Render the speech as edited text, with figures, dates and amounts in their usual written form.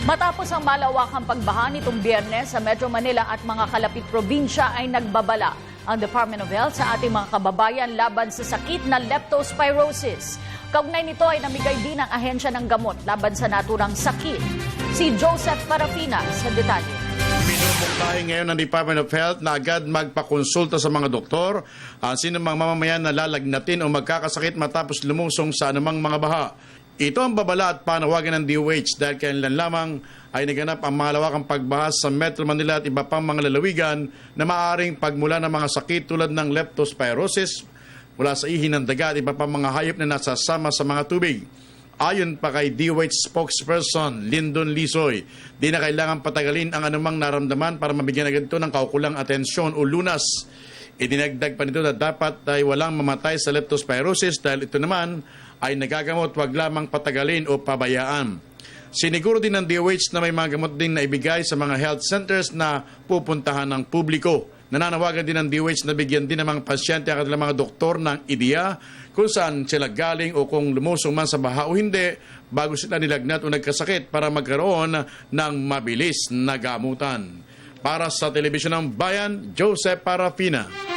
Matapos ang malawakang pagbaha nitong Biyernes sa Metro Manila at mga kalapit probinsya ay nagbabala ang Department of Health sa ating mga kababayan laban sa sakit na leptospirosis. Kaugnay nito ay namigay din ang ahensya ng gamot laban sa naturang sakit. Si Joseph Parafina sa detalye. Minumuktahin ngayon ng Department of Health na agad magpakonsulta sa mga doktor ang sinumang mamamayan na lalagnatin o magkakasakit matapos lumusong sa anumang mga baha. Ito ang babala at panawagan ng DOH dahil kailan lamang ay naganap ang malawakang pagbaha sa Metro Manila at iba pang mga lalawigan na maaaring pagmula ng mga sakit tulad ng leptospirosis mula sa ihi ng daga at iba pang mga hayop na nasasama sa mga tubig. Ayon pa kay DOH spokesperson Lyndon Lisoy, di na kailangan patagalin ang anumang naramdaman para mabigyan agad ito ng kaukulang atensyon o lunas. Idinagdag pa nito na dapat ay walang mamatay sa leptospirosis dahil ito naman ay nagagamot, wag lamang patagalin o pabayaan. Siniguro din ng DOH na may mga gamot din na ibigay sa mga health centers na pupuntahan ng publiko. Nananawagan din ng DOH na bigyan din ng mga pasyente ang kanilang mga doktor ng ideya kung saan sila galing o kung lumusong man sa baha o hindi bago sila nilagnat o nagkasakit para magkaroon ng mabilis na gamutan. Para sa Telebisyon ng Bayan, Joseph Parafina.